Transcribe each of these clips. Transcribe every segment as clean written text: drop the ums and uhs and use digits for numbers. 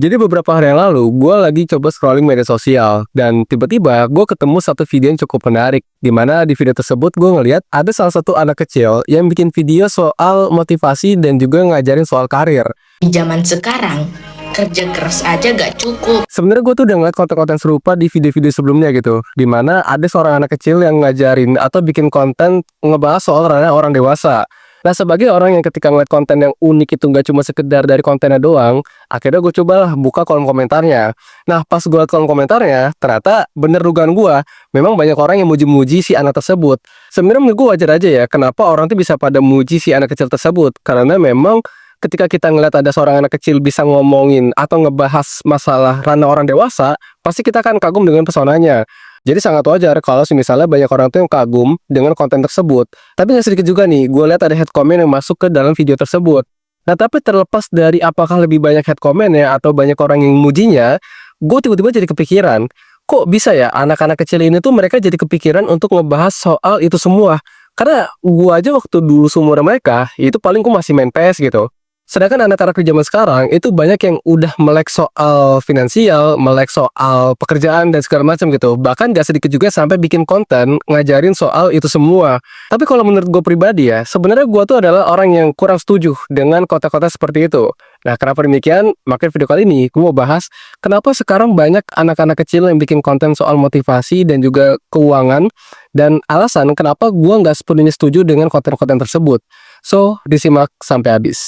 Jadi beberapa hari yang lalu, gue lagi coba scrolling media sosial, dan tiba-tiba gue ketemu satu video yang cukup menarik, di mana di video tersebut gue ngeliat ada salah satu anak kecil yang bikin video soal motivasi dan juga ngajarin soal karir. Di zaman sekarang, kerja keras aja gak cukup. Sebenarnya gue tuh udah ngeliat konten-konten serupa di video-video sebelumnya gitu, di mana ada seorang anak kecil yang ngajarin atau bikin konten ngebahas soal ranah orang dewasa. Nah, sebagai orang yang ketika ngeliat konten yang unik itu nggak cuma sekedar dari kontennya doang, akhirnya gue cobalah buka kolom komentarnya. Nah, pas gue kolom komentarnya, ternyata bener dugaan gue, memang banyak orang yang muji-muji si anak tersebut. Sebenarnya menurut gue wajar aja ya, kenapa orang tuh bisa pada muji si anak kecil tersebut. Karena memang ketika kita ngeliat ada seorang anak kecil bisa ngomongin atau ngebahas masalah ranah orang dewasa, pasti kita akan kagum dengan pesonanya. Jadi sangat wajar kalau misalnya banyak orang tuh yang kagum dengan konten tersebut. Tapi nggak sedikit juga nih, gue lihat ada head comment yang masuk ke dalam video tersebut. Nah, tapi terlepas dari apakah lebih banyak head comment ya atau banyak orang yang mujinya, gue tiba-tiba jadi kepikiran, kok bisa ya anak-anak kecil ini tuh mereka jadi kepikiran untuk ngebahas soal itu semua. Karena gue aja waktu dulu seumuran mereka, itu paling gue masih main PS gitu. Sedangkan anak-anak di zaman sekarang itu banyak yang udah melek soal finansial, melek soal pekerjaan dan segala macam gitu. Bahkan gak sedikit juga sampai bikin konten ngajarin soal itu semua. Tapi kalau menurut gue pribadi ya, sebenarnya gue tuh adalah orang yang kurang setuju dengan kota-kota seperti itu. Nah, kenapa demikian? Makanya video kali ini gue mau bahas kenapa sekarang banyak anak-anak kecil yang bikin konten soal motivasi dan juga keuangan, dan alasan kenapa gue nggak sepenuhnya setuju dengan konten-konten tersebut. So, disimak sampai habis.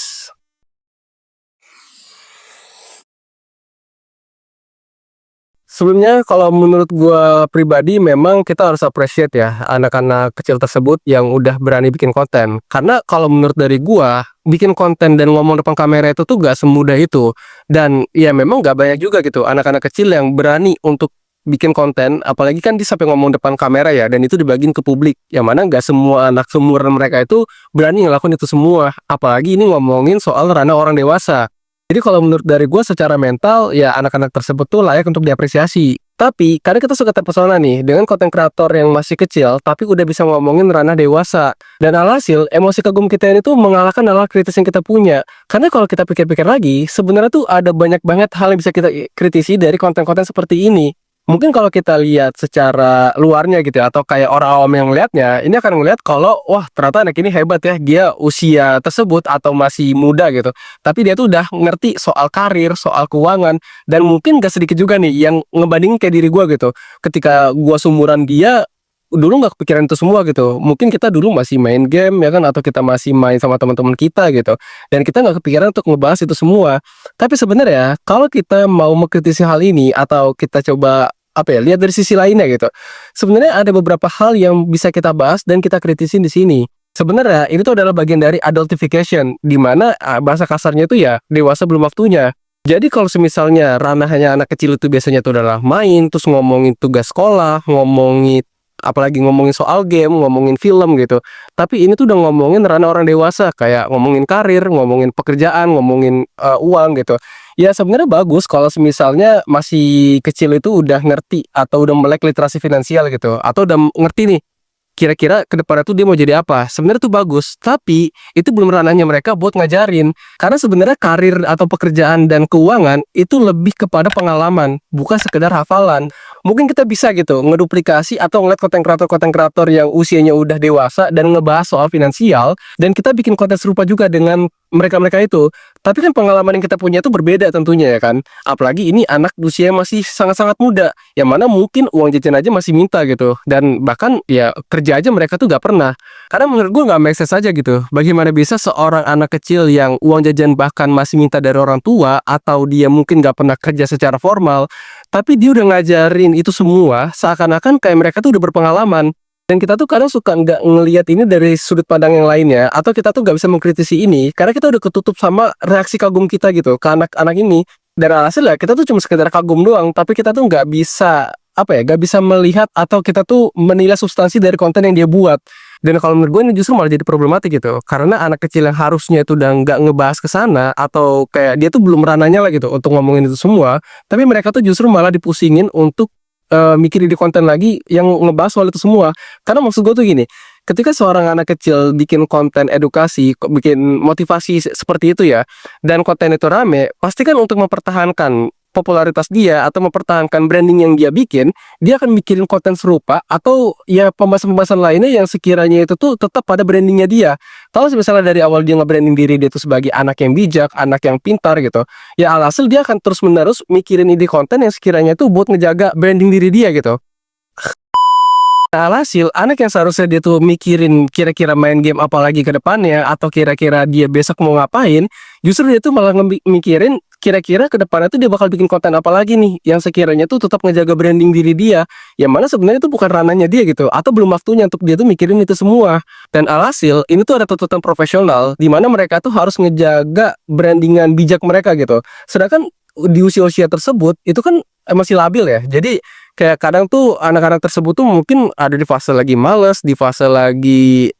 Sebelumnya, kalau menurut gue pribadi, memang kita harus appreciate ya anak-anak kecil tersebut yang udah berani bikin konten. Karena kalau menurut dari gue, bikin konten dan ngomong depan kamera itu tuh gak semudah itu. Dan ya memang gak banyak juga gitu anak-anak kecil yang berani untuk bikin konten, apalagi kan dia sampai ngomong depan kamera ya, dan itu dibagiin ke publik. Yang mana gak semua anak seumuran mereka itu berani ngelakuin itu semua. Apalagi ini ngomongin soal ranah orang dewasa. Jadi kalau menurut dari gue secara mental, ya anak-anak tersebut tuh layak untuk diapresiasi. Tapi kadang kita suka terpesona nih dengan konten kreator yang masih kecil tapi udah bisa ngomongin ranah dewasa. Dan alhasil emosi kagum kita ini tuh mengalahkan nalar kritis yang kita punya. Karena kalau kita pikir-pikir lagi, sebenarnya tuh ada banyak banget hal yang bisa kita kritisi dari konten-konten seperti ini. Mungkin kalau kita lihat secara luarnya gitu ya, atau kayak orang awam yang ngelihatnya, ini akan ngelihat kalau wah ternyata anak ini hebat ya, dia usia tersebut atau masih muda gitu, tapi dia tuh udah ngerti soal karir, soal keuangan, dan mungkin gak sedikit juga nih yang ngebandingin kayak diri gua gitu. Ketika gua seumuran dia, dulu nggak kepikiran itu semua gitu. Mungkin kita dulu masih main game ya kan, atau kita masih main sama teman-teman kita gitu, dan kita nggak kepikiran untuk ngebahas itu semua. Tapi sebenarnya kalau kita mau mengkritisi hal ini atau kita coba apa ya, lihat dari sisi lainnya gitu, sebenarnya ada beberapa hal yang bisa kita bahas dan kita kritisin di sini. Sebenarnya ini tuh adalah bagian dari adultification, di mana bahasa kasarnya itu ya dewasa belum waktunya. Jadi kalau misalnya ranahnya anak kecil itu biasanya itu adalah main, terus ngomongin tugas sekolah, ngomongin apalagi ngomongin soal game, ngomongin film gitu. Tapi ini tuh udah ngomongin ranah orang dewasa, kayak ngomongin karir, ngomongin pekerjaan, ngomongin uang gitu. Ya sebenarnya bagus kalau misalnya masih kecil itu udah ngerti atau udah melek literasi finansial gitu, atau udah ngerti nih kira-kira ke depannya tuh dia mau jadi apa. Sebenarnya tuh bagus, tapi itu belum ranahnya mereka buat ngajarin. Karena sebenarnya karir atau pekerjaan dan keuangan itu lebih kepada pengalaman, bukan sekedar hafalan. Mungkin kita bisa gitu ngeduplikasi atau ngeliat konten kreator yang usianya udah dewasa dan ngebahas soal finansial, dan kita bikin konten serupa juga dengan mereka-mereka itu. Tapi kan pengalaman yang kita punya itu berbeda tentunya ya kan. Apalagi ini anak usia masih sangat-sangat muda, yang mana mungkin uang jajan aja masih minta gitu. Dan bahkan ya kerja aja mereka tuh gak pernah. Karena menurut gue gak make sense aja gitu. Bagaimana bisa seorang anak kecil yang uang jajan bahkan masih minta dari orang tua, atau dia mungkin gak pernah kerja secara formal, tapi dia udah ngajarin itu semua seakan-akan kayak mereka tuh udah berpengalaman. Dan kita tuh kadang suka nggak ngelihat ini dari sudut pandang yang lainnya, atau kita tuh nggak bisa mengkritisi ini karena kita udah ketutup sama reaksi kagum kita gitu ke anak-anak ini. Dan alhasil lah kita tuh cuma sekedar kagum doang, tapi kita tuh nggak bisa apa ya, nggak bisa melihat atau kita tuh menilai substansi dari konten yang dia buat. Dan kalau menurut gue ini justru malah jadi problematik gitu, karena anak kecil yang harusnya itu udah nggak ngebahas ke sana, atau kayak dia tuh belum ranahnya lah gitu untuk ngomongin itu semua, tapi mereka tuh justru malah dipusingin untuk mikirin di konten lagi yang ngebahas soal itu semua. Karena maksud gue tuh gini, ketika seorang anak kecil bikin konten edukasi, bikin motivasi seperti itu ya, dan konten itu rame, pasti kan untuk mempertahankan popularitas dia atau mempertahankan branding yang dia bikin, dia akan mikirin konten serupa atau ya pembahasan-pembahasan lainnya yang sekiranya itu tuh tetap pada brandingnya dia. Kalau misalnya dari awal dia nge-branding diri dia itu sebagai anak yang bijak, anak yang pintar gitu, ya alhasil dia akan terus-menerus mikirin ide konten yang sekiranya itu buat ngejaga branding diri dia gitu. Nah, alhasil anak yang seharusnya dia tuh mikirin kira-kira main game apa lagi ke depannya atau kira-kira dia besok mau ngapain, justru dia tuh malah mikirin kira-kira ke depannya tuh dia bakal bikin konten apa lagi nih yang sekiranya tuh tetap ngejaga branding diri dia. Yang mana sebenarnya itu bukan ranahnya dia gitu atau belum waktunya untuk dia tuh mikirin itu semua. Dan alhasil ini tuh ada tuntutan profesional di mana mereka tuh harus ngejaga brandingan bijak mereka gitu. Sedangkan di usia-usia tersebut itu kan masih labil ya. Jadi kayak kadang tuh anak-anak tersebut tuh mungkin ada di fase lagi males, di fase lagi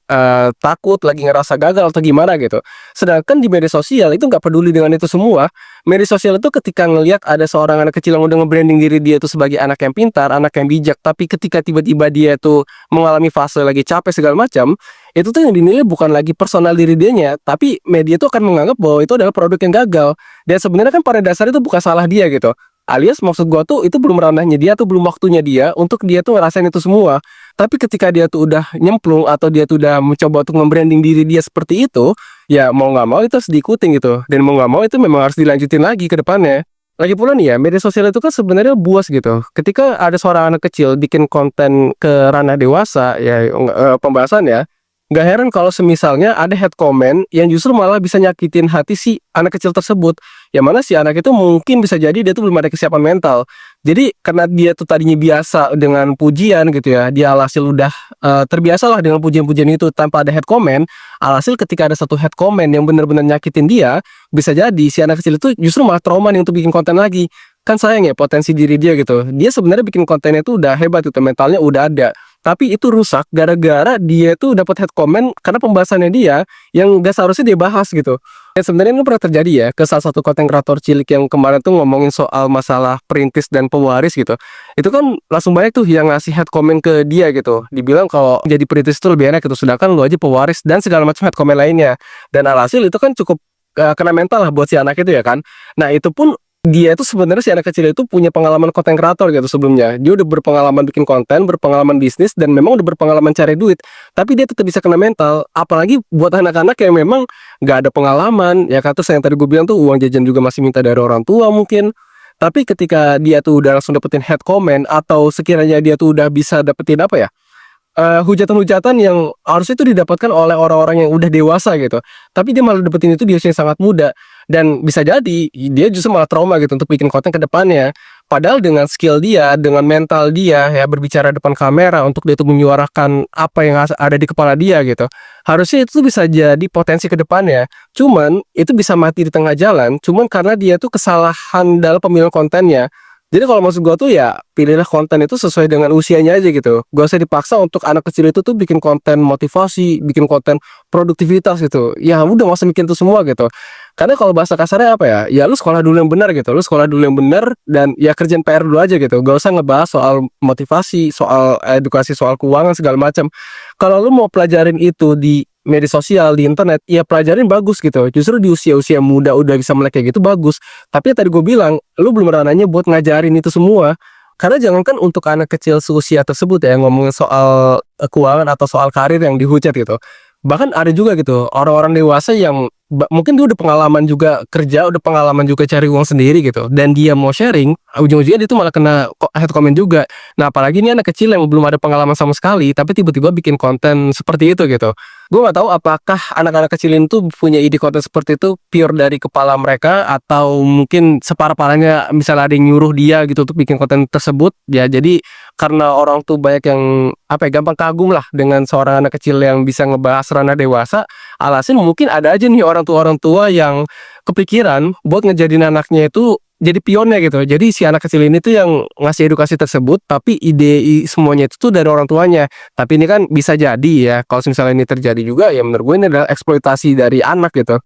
takut, lagi ngerasa gagal atau gimana gitu. Sedangkan di media sosial itu nggak peduli dengan itu semua. Media sosial itu ketika ngelihat ada seorang anak kecil yang udah nge-branding diri dia tuh sebagai anak yang pintar, anak yang bijak, tapi ketika tiba-tiba dia tuh mengalami fase lagi capek segala macam, itu tuh yang dinilai bukan lagi personal diri dianya, tapi media tuh akan menganggap bahwa itu adalah produk yang gagal. Dan sebenarnya kan pada dasarnya itu bukan salah dia gitu. Alias maksud gua tuh itu belum ranahnya dia atau belum waktunya dia untuk dia tuh ngerasain itu semua. Tapi ketika dia tuh udah nyemplung atau dia tuh udah mencoba untuk membranding diri dia seperti itu, ya mau nggak mau itu harus diikutin gitu. Dan mau nggak mau itu memang harus dilanjutin lagi ke depannya. Lagi pula nih ya, media sosial itu kan sebenarnya buas gitu. Ketika ada seorang anak kecil bikin konten ke ranah dewasa, ya pembahasan ya, nggak heran kalau semisalnya ada head comment yang justru malah bisa nyakitin hati si anak kecil tersebut. Yang mana si anak itu mungkin bisa jadi dia tuh belum ada kesiapan mental. Jadi karena dia tuh tadinya biasa dengan pujian gitu ya, dia alhasil udah terbiasa lah dengan pujian-pujian itu tanpa ada head comment. Alhasil ketika ada satu head comment yang benar-benar nyakitin dia, bisa jadi si anak kecil itu justru malah trauma nih untuk bikin konten lagi. Kan sayang ya potensi diri dia gitu. Dia sebenarnya bikin kontennya itu udah hebat gitu, mentalnya udah ada. Tapi itu rusak gara-gara dia tuh dapat head comment karena pembahasannya dia yang gak seharusnya dia bahas gitu. Dan sebenarnya ini pernah terjadi ya ke salah satu konten kreator cilik yang kemarin tuh ngomongin soal masalah perintis dan pewaris gitu. Itu kan langsung banyak tuh yang ngasih head comment ke dia gitu. Dibilang kalau jadi perintis itu lebih enak gitu, sedangkan lu aja pewaris dan segala macam head comment lainnya. Dan alhasil itu kan cukup kena mental lah buat si anak itu ya kan. Nah itu pun dia itu sebenarnya si anak kecil itu punya pengalaman konten kreator gitu sebelumnya. Dia udah berpengalaman bikin konten, berpengalaman bisnis, dan memang udah berpengalaman cari duit. Tapi dia tetap bisa kena mental. Apalagi buat anak-anak yang memang gak ada pengalaman. Ya kata yang tadi gue bilang tuh uang jajan juga masih minta dari orang tua mungkin. Tapi ketika dia tuh udah langsung dapetin head comment atau sekiranya dia tuh udah bisa dapetin apa ya, hujatan-hujatan yang harusnya itu didapatkan oleh orang-orang yang udah dewasa gitu. Tapi dia malah dapetin itu di usia yang sangat muda. Dan bisa jadi dia justru malah trauma gitu untuk bikin konten ke depannya. Padahal dengan skill dia, dengan mental dia ya berbicara depan kamera untuk dia tuh menyuarakan apa yang ada di kepala dia gitu. Harusnya itu tuh bisa jadi potensi ke depannya. Cuman itu bisa mati di tengah jalan cuman karena dia tuh kesalahan dalam pemilihan kontennya. Jadi kalau maksud gua tuh ya pilihlah konten itu sesuai dengan usianya aja gitu. Gak usah dipaksa untuk anak kecil itu tuh bikin konten motivasi, bikin konten produktivitas gitu. Ya udah gak usah bikin itu semua gitu. Karena kalau bahasa kasarnya apa ya? Ya lu sekolah dulu yang benar gitu. Lu sekolah dulu yang benar dan ya kerjain PR dulu aja gitu. Gak usah ngebahas soal motivasi, soal edukasi, soal keuangan segala macam. Kalau lu mau pelajarin itu di media sosial, di internet, ya pelajarin bagus gitu. Justru di usia-usia muda udah bisa melek kayak gitu bagus. Tapi tadi gue bilang, lu belum ranahnya buat ngajarin itu semua. Karena jangankan untuk anak kecil seusia tersebut ya ngomongin soal keuangan atau soal karir yang dihujat gitu. Bahkan ada juga gitu orang-orang dewasa yang mungkin dia udah pengalaman juga kerja, udah pengalaman juga cari uang sendiri gitu. Dan dia mau sharing, ujung-ujungnya dia tuh malah kena head comment juga. Nah apalagi ini anak kecil yang belum ada pengalaman sama sekali, tapi tiba-tiba bikin konten seperti itu gitu. Gue gak tahu apakah anak-anak kecil ini tuh punya ide konten seperti itu pure dari kepala mereka atau mungkin separah-parahnya misalnya ada yang nyuruh dia gitu untuk bikin konten tersebut. Ya jadi karena orang tuh banyak yang apa ya gampang kagum lah dengan seorang anak kecil yang bisa ngebahas ranah dewasa. Alhasil mungkin ada aja nih orang tua yang kepikiran buat ngejadiin anaknya itu jadi pionnya gitu. Jadi si anak kecil ini tuh yang ngasih edukasi tersebut, tapi ide semuanya itu tuh dari orang tuanya. Tapi ini kan bisa jadi ya, kalau misalnya ini terjadi juga, ya menurut gue ini adalah eksploitasi dari anak gitu.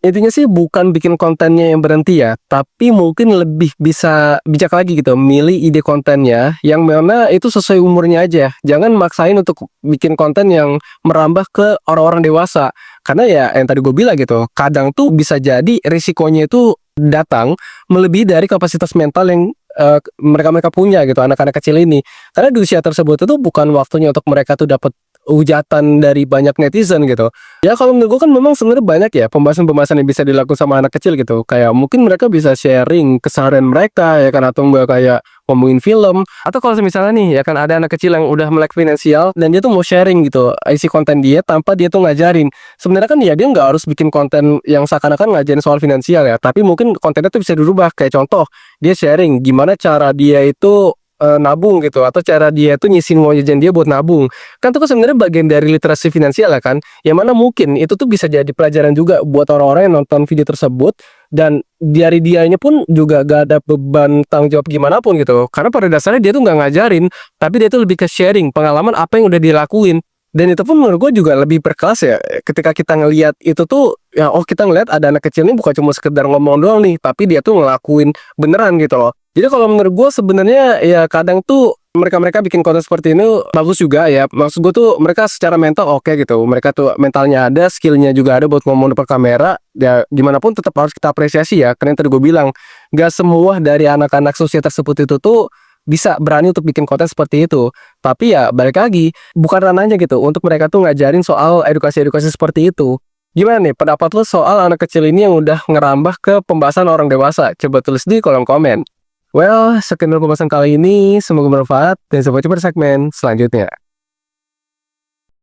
Intinya sih bukan bikin kontennya yang berhenti ya, tapi mungkin lebih bisa bijak lagi gitu, milih ide kontennya yang mana itu sesuai umurnya aja. Jangan maksain untuk bikin konten yang merambah ke orang-orang dewasa. Karena ya yang tadi gue bilang gitu, kadang tuh bisa jadi risikonya itu datang melebihi dari kapasitas mental yang mereka-mereka punya gitu, anak-anak kecil ini. Karena di usia tersebut itu bukan waktunya untuk mereka tuh dapat hujatan dari banyak netizen gitu. Ya kalau menurut gue kan memang sebenarnya banyak ya pembahasan-pembahasan yang bisa dilakukan sama anak kecil gitu. Kayak mungkin mereka bisa sharing keseharian mereka ya kan, atau enggak kayak ngomongin film. Atau kalau misalnya nih ya kan ada anak kecil yang udah melek finansial dan dia tuh mau sharing gitu isi konten dia tanpa dia tuh ngajarin. Sebenarnya kan ya dia nggak harus bikin konten yang seakan-akan ngajarin soal finansial ya, tapi mungkin kontennya tuh bisa dirubah. Kayak contoh dia sharing gimana cara dia itu nabung gitu, atau cara dia tuh nyisin uang jajan dia buat nabung. Kan itu kan sebenarnya bagian dari literasi finansial ya kan, yang mana mungkin itu tuh bisa jadi pelajaran juga buat orang-orang yang nonton video tersebut, dan dari dianya pun juga gak ada beban tanggung jawab gimana pun gitu, karena pada dasarnya dia tuh nggak ngajarin, tapi dia tuh lebih ke sharing pengalaman apa yang udah dilakuin. Dan itu pun menurut gue juga lebih berkelas ya, ketika kita ngelihat itu tuh ya, oh kita ngelihat ada anak kecil ini bukan cuma sekedar ngomong doang nih, tapi dia tuh ngelakuin beneran gitu loh. Jadi kalau menurut gue sebenarnya ya kadang tuh mereka-mereka bikin konten seperti ini bagus juga ya. Maksud gue tuh mereka secara mental oke gitu. Mereka tuh mentalnya ada, skillnya juga ada buat ngomong depan kamera. Ya gimana pun tetap harus kita apresiasi ya. Karena yang tadi gue bilang, gak semua dari anak-anak sosial tersebut itu tuh bisa berani untuk bikin konten seperti itu. Tapi ya balik lagi, bukan ranahnya gitu untuk mereka tuh ngajarin soal edukasi-edukasi seperti itu. Gimana nih pendapat lo soal anak kecil ini yang udah ngerambah ke pembahasan orang dewasa? Coba tulis di kolom komen. Well, sekian dulu pembahasan kali ini. Semoga bermanfaat dan sampai jumpa di segmen selanjutnya.